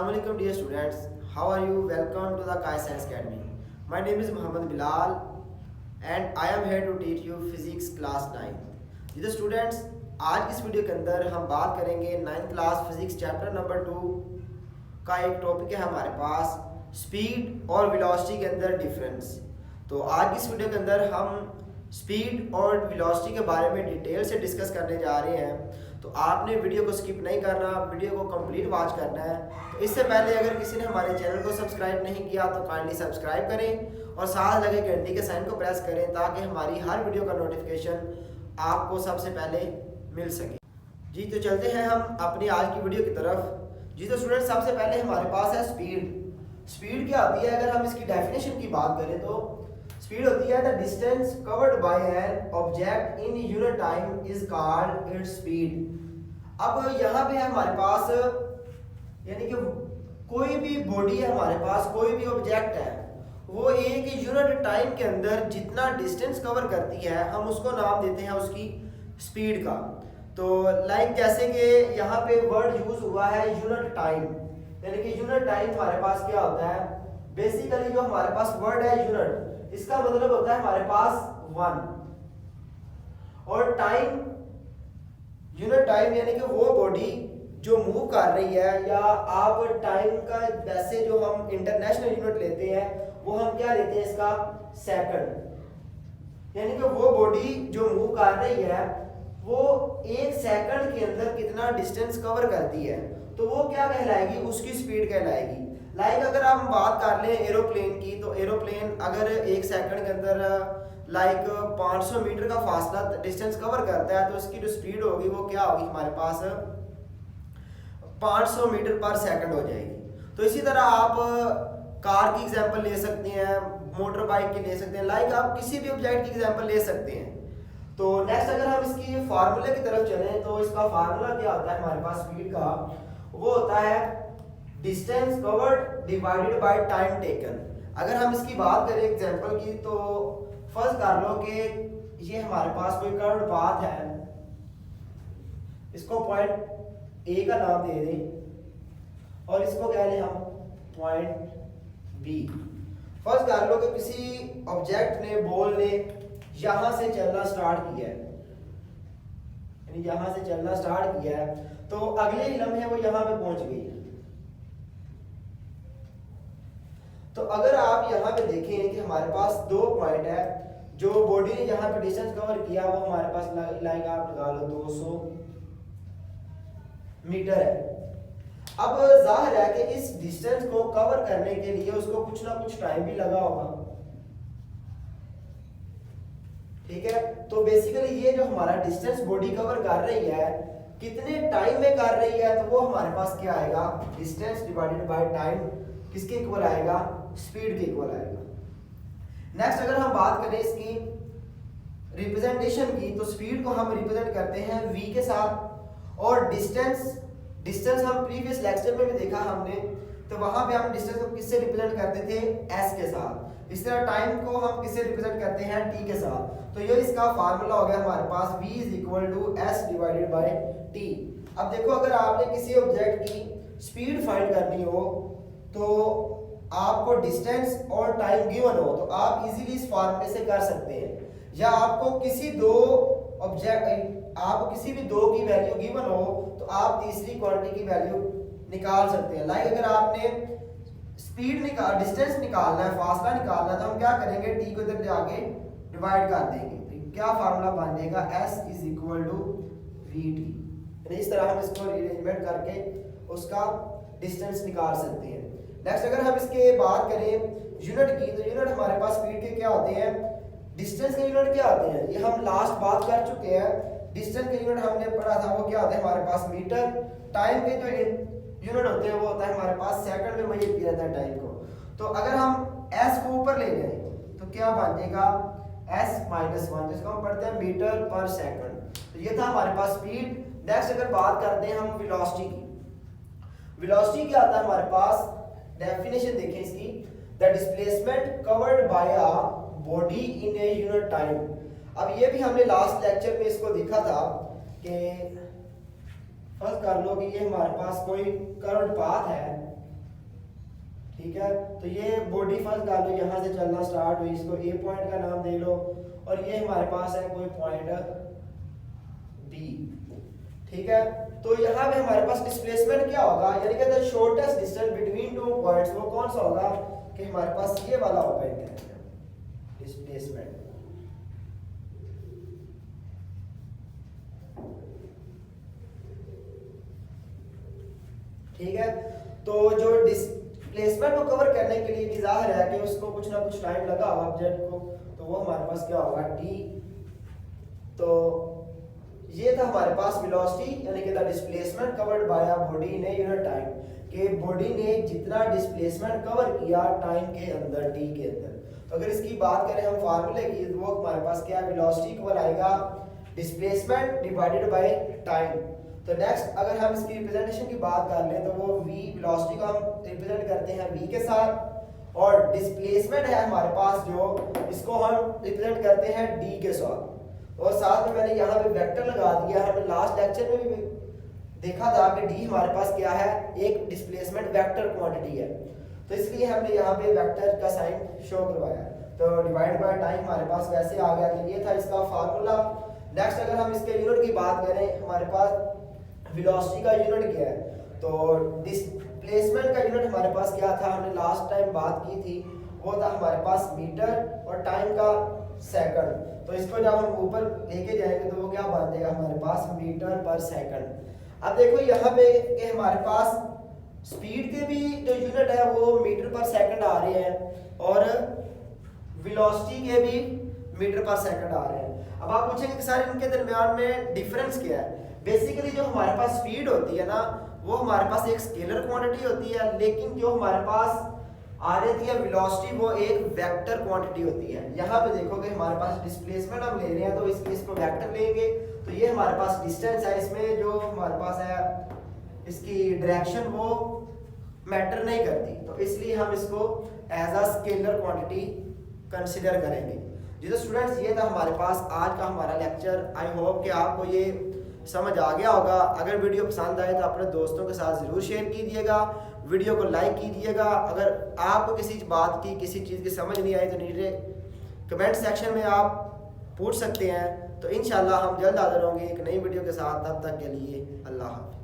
Assalamualaikum dear students. How are you? Welcome to the Kai Science Academy. My name is Muhammad Bilal and I am here to teach you physics class 9. जी तो students, आज की इस video के अंदर हम बात करेंगे 9th class physics chapter number 2 का एक टॉपिक है हमारे पास स्पीड और वेलोसिटी के अंदर डिफरेंस। तो आज की इस वीडियो के अंदर हम स्पीड और वेलोसिटी के बारे में डिटेल से डिस्कस करने जा रहे हैं। तो आपने वीडियो को स्किप नहीं करना, वीडियो को कंप्लीट वॉच करना है। तो इससे पहले अगर किसी ने हमारे चैनल को सब्सक्राइब नहीं किया तो काइंडली सब्सक्राइब करें और साथ लगे घंटी के साइन को प्रेस करें ताकि हमारी हर वीडियो का नोटिफिकेशन आपको सबसे पहले मिल सके। जी तो चलते हैं हम अपनी आज की वीडियो की तरफ। जी तो स्टूडेंट, सबसे पहले हमारे पास है स्पीड। स्पीड क्या होती है? अगर हम इसकी डेफिनेशन की बात करें तो स्पीड होती है the distance covered by an object in unit time is called its speed. अब यहाँ पे है हमारे पास, यानी कि कोई भी बॉडी है हमारे पास, कोई भी ऑब्जेक्ट है, वो एक यूनिट टाइम के अंदर जितना डिस्टेंस कवर करती है हम उसको नाम देते हैं उसकी स्पीड का। तो लाइक जैसे कि यहाँ पे वर्ड यूज हुआ है यूनिट टाइम, यानी कि यूनिट टाइम हमारे पास क्या होता है? बेसिकली जो हमारे पास वर्ड है यूनिट, इसका मतलब होता है हमारे पास 1 और टाइम, यूनिट टाइम यानी कि वो बॉडी जो मूव कर रही है, या आप टाइम का वैसे जो हम इंटरनेशनल यूनिट लेते हैं वो हम क्या लेते हैं इसका? सेकंड। यानी कि वो बॉडी जो मूव कर रही है वो एक सेकंड के अंदर कितना डिस्टेंस कवर करती है, तो वो क्या कहलाएगी? उसकी स्पीड कहलाएगी। लाइक अगर हम बात कर लें एरोप्लेन की, तो एरोप्लेन अगर एक सेकंड के अंदर लाइक 500 मीटर का फासला डिस्टेंस कवर करता है तो उसकी जो स्पीड होगी वो क्या होगी? हमारे पास 500 मीटर पर सेकंड हो जाएगी। तो इसी तरह आप कार की एग्जांपल ले सकते हैं, मोटर बाइक की ले सकते हैं, लाइक आप किसी भी ऑब्जेक्ट की एग्जांपल ले सकते हैं। तो नेक्स्ट अगर हम इसकी फार्मूले की तरफ चलें तो इसका फार्मूला क्या होता है हमारे पास स्पीड का? वो होता है distance covered divided by time taken. अगर हम इसकी बात करें एग्जांपल की, तो फर्स्ट कर लो कि ये हमारे पास कोई कर्व्ड पाथ है, इसको पॉइंट ए का नाम दे दें और इसको कह लें हम पॉइंट बी। फर्स्ट कर लो कि किसी ऑब्जेक्ट ने, बॉल ने यहां से चलना स्टार्ट किया है, यानी यहां से चलना स्टार्ट किया है, तो अगले ही लम्हे वो यहां पे पहुंच गई है। तो अगर आप यहाँ पे देखें कि हमारे पास 2 पॉइंट है, जो बॉडी ने यहाँ पे डिस्टेंस कवर किया वो हमारे पास लाइक आप लगा लो 200 मीटर है। अब जाहिर है कि इस डिस्टेंस को कवर करने के लिए उसको कुछ ना कुछ टाइम भी लगा होगा, ठीक है? तो बेसिकली ये जो हमारा डिस्टेंस बॉडी कवर कर रही है कितने टाइम में कर रही है, तो वो हमारे पास क्या आएगा? डिस्टेंस डिवाइडेड बाय टाइम किसके इक्वल आएगा? स्पीड के इक्वल आएगा। नेक्स्ट अगर हम बात करें इसकी रिप्रेजेंटेशन की, तो स्पीड को हम रिप्रेजेंट करते हैं v के साथ, और डिस्टेंस हम प्रीवियस लेक्चर में भी देखा हमने, तो वहां पे हम डिस्टेंस को किससे रिप्रेजेंट करते थे? s के साथ। इस तरह टाइम को हम किससे रिप्रेजेंट करते हैं? t के साथ। तो ये इसका फार्मूला हो गया हमारे पास v is equal to s divided by t। अब देखो, अगर आपने किसी ऑब्जेक्ट की स्पीड फाइंड करनी हो, तो आपको डिस्टेंस और टाइम गिवन हो, तो आप इजीली इस फॉर्मूले से कर सकते हैं। या आपको किसी भी दो की वैल्यू गिवन हो तो आप तीसरी क्वांटिटी की वैल्यू निकाल सकते हैं। लाइक अगर आपने डिस्टेंस निकालना है, फासला निकालना है, तो हम क्या करेंगे? टी को इधर जाके डिवाइड कर देंगे, तो क्या फार्मूला बन जाएगा? s is equal to vt। इस तरह हम इसको अरेंजमेंट करके उसका डिस्टेंस निकाल सकते हैं। नेक्स्ट अगर हम इसके बात करें यूनिट की, तो यूनिट हमारे पास स्पीड के क्या होते हैं? डिस्टेंस के यूनिट क्या होते हैं? ये हम लास्ट बात कर चुके हैं। डिस्टेंस के यूनिट हमने पढ़ा था, वो क्या होता है हमारे पास? मीटर। टाइम के जो यूनिट होते हैं वो होता है हमारे पास सेकंड में मेजर किया जाता है टाइम को। तो अगर हम s को ऊपर ले जाएं तो क्या बन जाएगा? s-1, जिसको हम पढ़ते हैं मीटर पर सेकंड। तो ये था हमारे पास स्पीड। नेक्स्ट अगर बात करते हैं हम वेलोसिटी की, वेलोसिटी क्या आता है हमारे पास? डेफिनेशन देखें इसकी, the displacement covered by a body in a unit time. अब ये भी हमने लास्ट लेक्चर में इसको देखा था कि फर्स्ट कर लो कि ये हमारे पास कोई कर्व्ड पाथ है, ठीक है। तो ये बॉडी फर्स्ट डालो, यहाँ से चलना स्टार्ट हुई, इसको ए पॉइंट का नाम दे लो, और ये हमारे पास है कोई पॉइंट बी, ठीक है। तो यहाँ पे हमारे पास डिस्प्लेसमेंट क्या होगा, यानी कि the shortest distance between two points, वो कौन सा होगा कि हमारे पास ये वाला होगा डिस्प्लेसमेंट। ठीक है। तो जो डिस्प्लेसमेंट को कवर करने के लिए जाहिर है कि उसको कुछ ना कुछ टाइम लगा होगा ऑब्जेक्ट को, तो वो हमारे पास क्या होगा डी। तो ये था हमारे पास वेलोसिटी यानी कि the displacement covered by a body in a unit time, कि बॉडी ने जितना डिस्प्लेसमेंट कवर किया टाइम के अंदर, टी के अंदर। तो अगर इसकी बात करें हम फार्मूले की, तो वो हमारे पास क्या है, वेलोसिटी इक्वल आएगा डिस्प्लेसमेंट डिवाइडेड बाय टाइम। तो नेक्स्ट अगर हम इसकी रिप्रेजेंटेशन की बात कर लें तो वो v वेलोसिटी को हम रिप्रेजेंट करते हैं v के साथ, और डिस्प्लेसमेंट है हमारे पास जो, इसको हम रिप्रेजेंट करते हैं d के साथ। और साथ में मैंने यहाँ पे वेक्टर लगा दिया। हमने लास्ट लेक्चर में भी देखा था कि d हमारे पास क्या है, एक डिस्प्लेसमेंट वेक्टर क्वांटिटी है, तो इसलिए हमने यहाँ पे वेक्टर का साइन शो करवाया। तो डिवाइड बाय टाइम हमारे पास वैसे आ गया, तो ये था इसका फार्मूला। नेक्स्ट अगर हम इसके यूनिट की बात करें, हमारे पास वेलोसिटी का यूनिट क्या है, तो डिस्प्लेसमेंट का यूनिट हमारे पास क्या था, हमने लास्ट टाइम बात की थी, वो था हमारे पास मीटर और टाइम का सेकंड। तो इसको जब हम ऊपर लेके जाएंगे तो वो क्या बन जाएगा हमारे पास, मीटर पर सेकंड। अब देखो यहाँ पे कि हमारे पास स्पीड के भी जो यूनिट है वो मीटर पर सेकंड आ रहे हैं, और वेलोसिटी के भी मीटर पर सेकंड आ रहे हैं। अब आप पूछेंगे कि सर इनके दरमियान में डिफरेंस क्या है। बेसिकली जो हमारे पास स्पीड होती है ना, वो हमारे पास एक स्केलर क्वांटिटी होती है, लेकिन जो हमारे पास आ रही है वेलोसिटी, वो एक वेक्टर क्वांटिटी होती है। यहाँ पे देखोगे हमारे पास डिस्प्लेसमेंट हम ले रहे हैं, तो इसको वेक्टर लेंगे, तो ये हमारे पास डिस्टेंस है, इसमें जो हमारे पास है इसकी डायरेक्शन वो मैटर नहीं करती, तो इसलिए हम इसको as a scalar quantity consider करेंगे। जी तो स्टूडेंट्स, ये था हमारे पास आज का हमारा लेक्चर। आई होप कि आपको ये समझ आ गया होगा। अगर वीडियो पसंद आए तो अपने दोस्तों के साथ ज़रूर शेयर कीजिएगा, वीडियो को लाइक कीजिएगा। अगर आपको किसी बात की, किसी चीज़ की समझ नहीं आई तो नीचे कमेंट सेक्शन में आप पूछ सकते हैं। तो इंशाल्लाह हम जल्द हाजिर होंगे एक नई वीडियो के साथ। तब तक के लिए अल्लाह हाफ़िज़।